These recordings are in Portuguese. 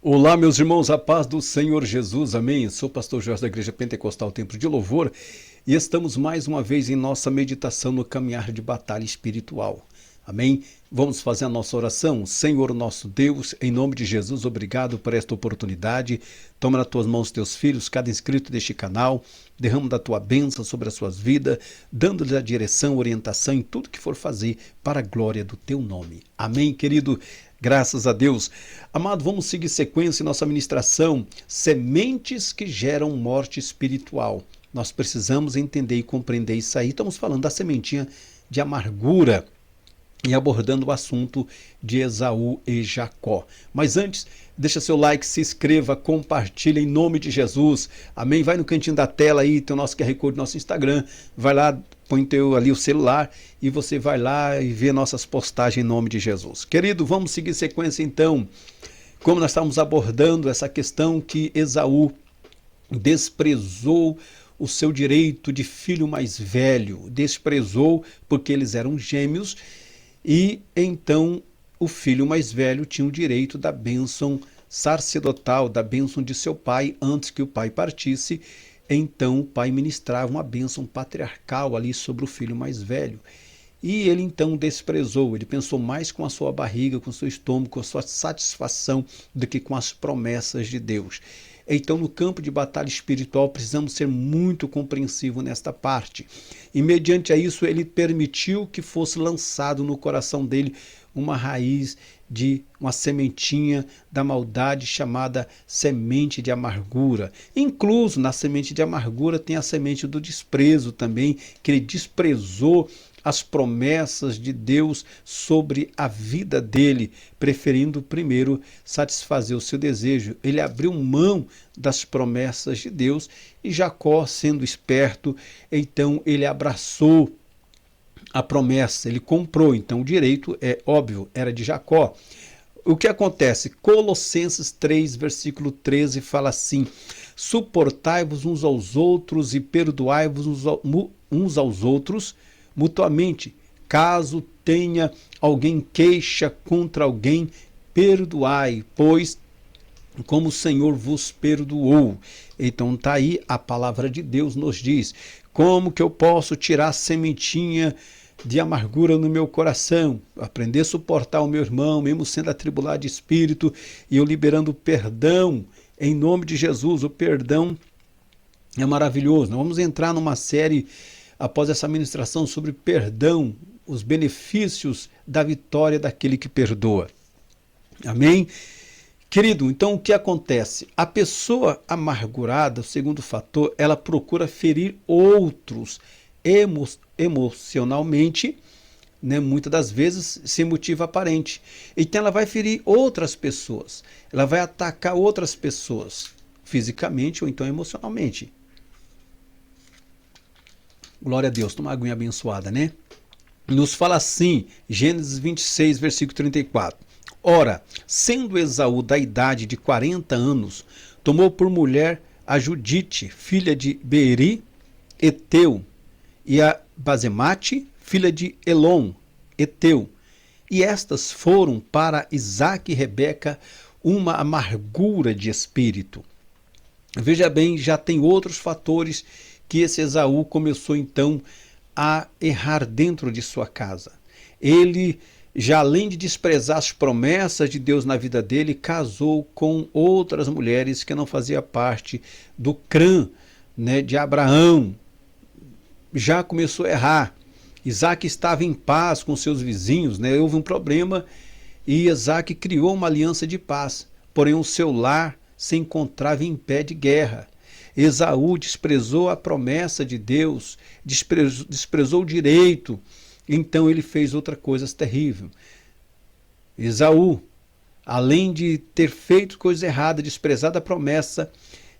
Olá, meus irmãos, a paz do Senhor Jesus, amém? Sou o pastor Jorge da Igreja Pentecostal Templo de Louvor e estamos mais uma vez em nossa meditação no caminhar de batalha espiritual, amém? Vamos fazer a nossa oração. Senhor nosso Deus, em nome de Jesus, obrigado por esta oportunidade. Toma nas tuas mãos teus filhos, cada inscrito deste canal, derrama da tua bênção sobre as suas vidas, dando-lhes a direção, orientação em tudo que for fazer para a glória do teu nome. Amém, querido? Graças a Deus. Amado, vamos seguir sequência em nossa ministração, sementes que geram morte espiritual. Nós precisamos entender e compreender isso aí. Estamos falando da sementinha de amargura e abordando o assunto de Esaú e Jacó. Mas antes, deixa seu like, se inscreva, compartilha em nome de Jesus. Amém? Vai no cantinho da tela aí, tem o nosso QR Code, nosso Instagram. Vai lá, põe ali o celular e você vai lá e vê nossas postagens em nome de Jesus. Querido, vamos seguir sequência então. Como nós estamos abordando essa questão que Esaú desprezou o seu direito de filho mais velho, desprezou porque eles eram gêmeos. E então o filho mais velho tinha o direito da bênção sacerdotal, da bênção de seu pai, antes que o pai partisse. Então o pai ministrava uma bênção patriarcal ali sobre o filho mais velho. E ele então desprezou, ele pensou mais com a sua barriga, com o seu estômago, com a sua satisfação, do que com as promessas de Deus. Então, no campo de batalha espiritual, precisamos ser muito compreensivos nesta parte. E, mediante a isso, ele permitiu que fosse lançado no coração dele uma raiz de uma sementinha da maldade chamada semente de amargura. Incluso na semente de amargura tem a semente do desprezo também, que ele desprezou as promessas de Deus sobre a vida dele, preferindo primeiro satisfazer o seu desejo. Ele abriu mão das promessas de Deus e Jacó, sendo esperto, então ele abraçou a promessa, ele comprou, então o direito, é óbvio, era de Jacó. O que acontece? Colossenses 3, versículo 13 fala assim: suportai-vos uns aos outros e perdoai-vos uns aos outros mutuamente, caso tenha alguém queixa contra alguém, perdoai, pois como o Senhor vos perdoou. Então tá aí, a palavra de Deus nos diz, como que eu posso tirar a sementinha de amargura no meu coração, aprender a suportar o meu irmão, mesmo sendo atribulado de espírito, e eu liberando perdão, em nome de Jesus. O perdão é maravilhoso. Nós vamos entrar numa série após essa ministração sobre perdão, os benefícios da vitória daquele que perdoa. Amém? Querido, então o que acontece? A pessoa amargurada, o segundo fator, ela procura ferir outros emocionalmente, né, muitas das vezes sem motivo aparente. Então ela vai ferir outras pessoas, ela vai atacar outras pessoas, fisicamente ou então emocionalmente. Glória a Deus, toma uma aguinha abençoada, né? Nos fala assim, Gênesis 26, versículo 34. Ora, sendo Esaú da idade de 40 anos, tomou por mulher a Judite, filha de Beeri, Eteu, e a Basemate, filha de Elon, Eteu. E estas foram para Isaque e Rebeca uma amargura de espírito. Veja bem, já tem outros fatores que esse Esaú começou então a errar dentro de sua casa. Ele, já além de desprezar as promessas de Deus na vida dele, casou com outras mulheres que não faziam parte do clã, né, de Abraão. Já começou a errar. Isaque estava em paz com seus vizinhos, né? Houve um problema e Isaque criou uma aliança de paz, porém o seu lar se encontrava em pé de guerra. Esaú desprezou a promessa de Deus, desprezou o direito, então ele fez outra coisa terrível. Esaú, além de ter feito coisa errada, desprezado a promessa,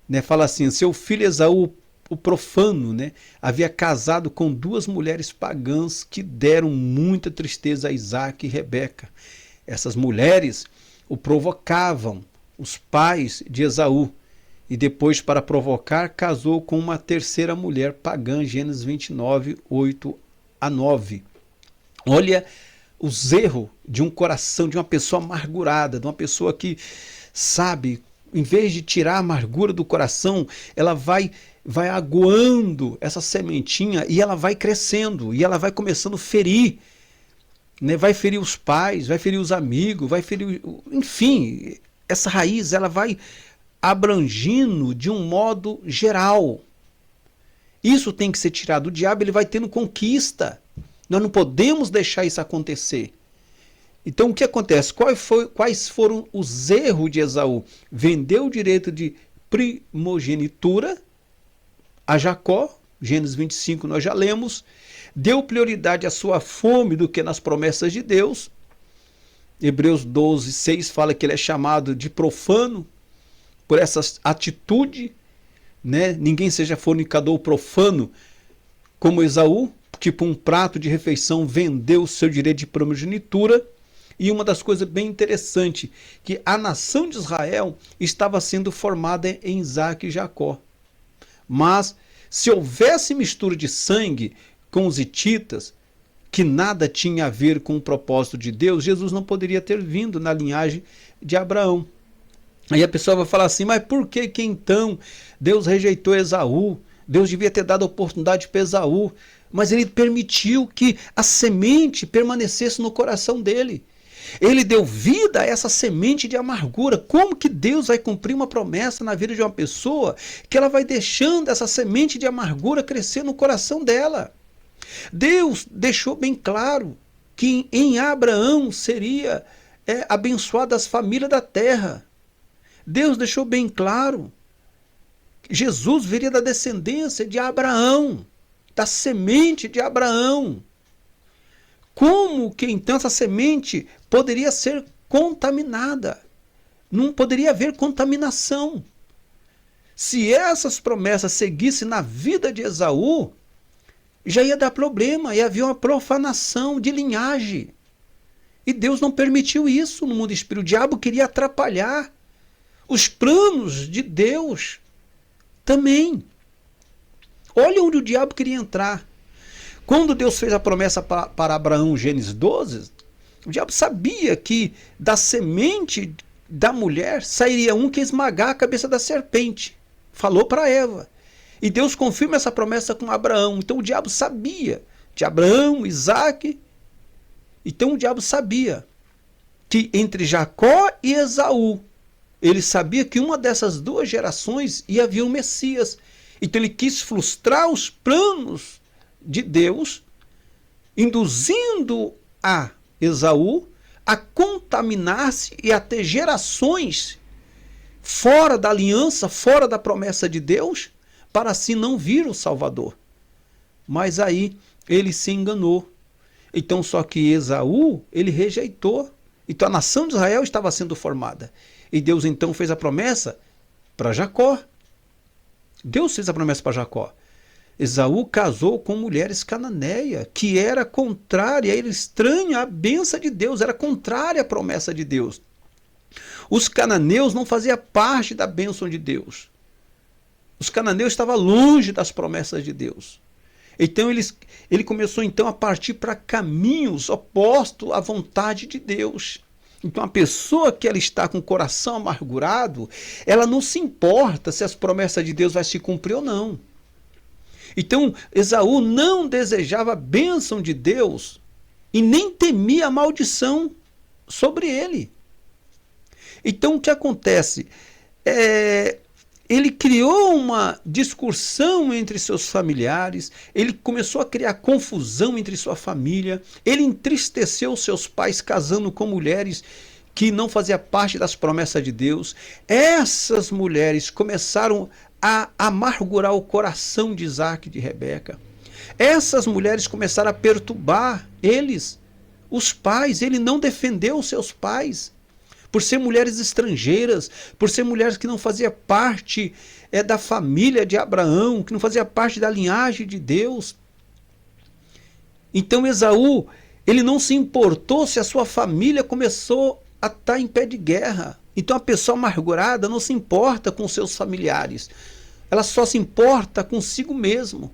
né, fala assim, seu filho Esaú, o profano, né, havia casado com duas mulheres pagãs que deram muita tristeza a Isaque e Rebeca. Essas mulheres o provocavam, os pais de Esaú, e depois, para provocar, casou com uma terceira mulher pagã, Gênesis 29, 8 a 9. Olha os erros de um coração, de uma pessoa amargurada, de uma pessoa que sabe, em vez de tirar a amargura do coração, ela vai aguando essa sementinha e ela vai crescendo, e ela vai começando a ferir, né? Vai ferir os pais, vai ferir os amigos, vai ferir, enfim, essa raiz ela vai abrangindo de um modo geral. Isso tem que ser tirado. O diabo ele vai tendo conquista. Nós não podemos deixar isso acontecer. Então o que acontece? Quais foram os erros de Esaú? Vendeu o direito de primogenitura a Jacó, Gênesis 25 nós já lemos, deu prioridade à sua fome do que nas promessas de Deus. Hebreus 12, 6 fala que ele é chamado de profano por essa atitude, né? Ninguém seja fornicador profano como Esaú, que por um prato de refeição vendeu o seu direito de primogenitura. E uma das coisas bem interessantes, que a nação de Israel estava sendo formada em Isaac e Jacó. Mas se houvesse mistura de sangue com os hititas, que nada tinha a ver com o propósito de Deus, Jesus não poderia ter vindo na linhagem de Abraão. Aí a pessoa vai falar assim, mas por que então Deus rejeitou Esaú? Deus devia ter dado oportunidade para Esaú, mas ele permitiu que a semente permanecesse no coração dele. Ele deu vida a essa semente de amargura. Como que Deus vai cumprir uma promessa na vida de uma pessoa que ela vai deixando essa semente de amargura crescer no coração dela? Deus deixou bem claro que em Abraão seria abençoada as famílias da terra. Deus deixou bem claro que Jesus viria da descendência de Abraão, da semente de Abraão. Como que então essa semente poderia ser contaminada? Não poderia haver contaminação. Se essas promessas seguissem na vida de Esaú, já ia dar problema, ia haver uma profanação de linhagem. E Deus não permitiu isso no mundo espiritual. O diabo queria atrapalhar os planos de Deus também. Olha onde o diabo queria entrar. Quando Deus fez a promessa para Abraão, Gênesis 12, o diabo sabia que da semente da mulher sairia um que ia esmagar a cabeça da serpente. Falou para Eva. E Deus confirma essa promessa com Abraão. Então o diabo sabia de Abraão, Isaac. Então o diabo sabia que entre Jacó e Esaú, ele sabia que uma dessas duas gerações ia vir um Messias. Então ele quis frustrar os planos de Deus, induzindo a Esaú a contaminar-se e a ter gerações fora da aliança, fora da promessa de Deus, para assim não vir o Salvador. Mas aí ele se enganou. Então só que Esaú, ele rejeitou. Então a nação de Israel estava sendo formada. E Deus então fez a promessa para Jacó. Deus fez a promessa para Jacó. Esaú casou com mulheres cananeias, que era contrária, era estranha à bênção de Deus, era contrária à promessa de Deus. Os cananeus não faziam parte da bênção de Deus. Os cananeus estavam longe das promessas de Deus. Então ele começou então a partir para caminhos opostos à vontade de Deus. Então a pessoa que ela está com o coração amargurado, ela não se importa se as promessas de Deus vai se cumprir ou não. Então Esaú não desejava a bênção de Deus e nem temia a maldição sobre ele. Então o que acontece? Ele criou uma discussão entre seus familiares, ele começou a criar confusão entre sua família, ele entristeceu seus pais casando com mulheres que não faziam parte das promessas de Deus. Essas mulheres começaram a amargurar o coração de Isaac e de Rebeca. Essas mulheres começaram a perturbar eles, os pais. Ele não defendeu os seus pais, por ser mulheres estrangeiras, por ser mulheres que não faziam parte da família de Abraão, que não fazia parte da linhagem de Deus. Então Esaú, ele não se importou se a sua família começou a estar em pé de guerra. Então a pessoa amargurada não se importa com seus familiares, ela só se importa consigo mesmo.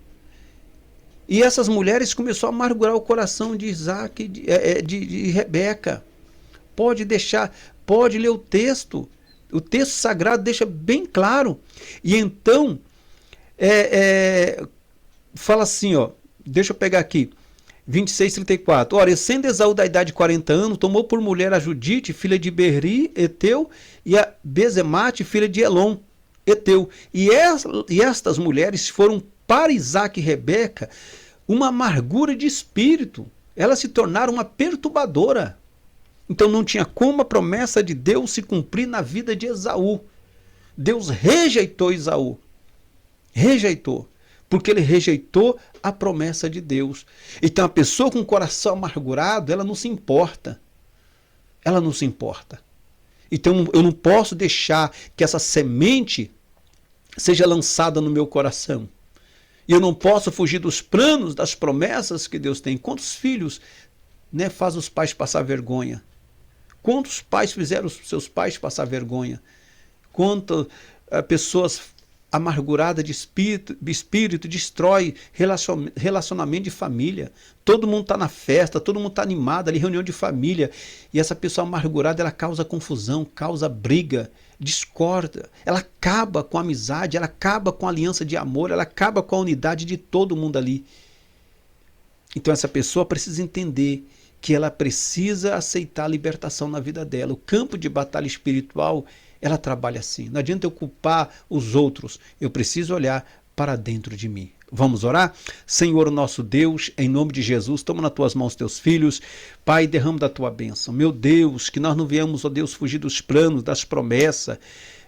E essas mulheres começaram a amargurar o coração de Isaac, de Rebeca. Pode ler o texto O texto sagrado deixa bem claro. E então, fala assim, ó, deixa eu pegar aqui, 26:34. Ora, sendo Esaú da idade de 40 anos, tomou por mulher a Judite, filha de Berri, Eteu, e a Bezemate, filha de Elon, Eteu. E estas mulheres foram para Isaque e Rebeca uma amargura de espírito. Elas se tornaram uma perturbadora. Então não tinha como a promessa de Deus se cumprir na vida de Esaú. Deus rejeitou Esaú. Rejeitou. Porque ele rejeitou a promessa de Deus. Então a pessoa com o coração amargurado, ela não se importa. Ela não se importa. Então eu não posso deixar que essa semente seja lançada no meu coração. E eu não posso fugir dos planos, das promessas que Deus tem. Quantos filhos, né, faz os pais passar vergonha? Quantos pais fizeram os seus pais passar vergonha? Quantas pessoas amarguradas de espírito destrói relacionamento de família. Todo mundo está na festa, todo mundo está animado ali, reunião de família. E essa pessoa amargurada, ela causa confusão, causa briga, discorda. Ela acaba com a amizade, ela acaba com a aliança de amor, ela acaba com a unidade de todo mundo ali. Então essa pessoa precisa entender que ela precisa aceitar a libertação na vida dela. O campo de batalha espiritual, ela trabalha assim. Não adianta eu culpar os outros. Eu preciso olhar para dentro de mim. Vamos orar? Senhor nosso Deus, em nome de Jesus, toma nas tuas mãos teus filhos. Pai, derrama da tua bênção. Meu Deus, que nós não viemos, ó Deus, fugir dos planos, das promessas.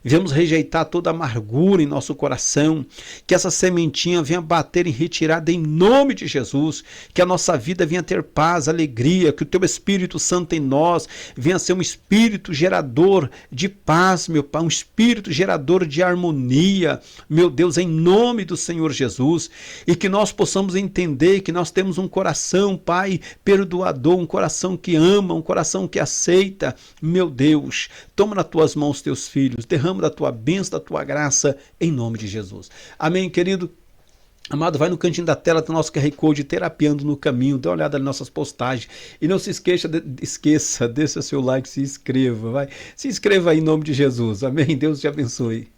Viemos rejeitar toda amargura em nosso coração, que essa sementinha venha bater em retirada em nome de Jesus, que a nossa vida venha ter paz, alegria, que o teu Espírito Santo em nós venha ser um espírito gerador de paz, meu Pai, um espírito gerador de harmonia, meu Deus, em nome do Senhor Jesus, e que nós possamos entender que nós temos um coração, Pai, perdoador, um coração que ama, um coração que aceita, meu Deus, toma nas tuas mãos teus filhos, derrama da tua bênção, da tua graça, em nome de Jesus. Amém, querido? Amado, vai no cantinho da tela do nosso QR Code, Terapiando no Caminho, dê uma olhada nas nossas postagens e não se esqueça, deixa seu like, se inscreva, vai. Se inscreva aí em nome de Jesus. Amém? Deus te abençoe.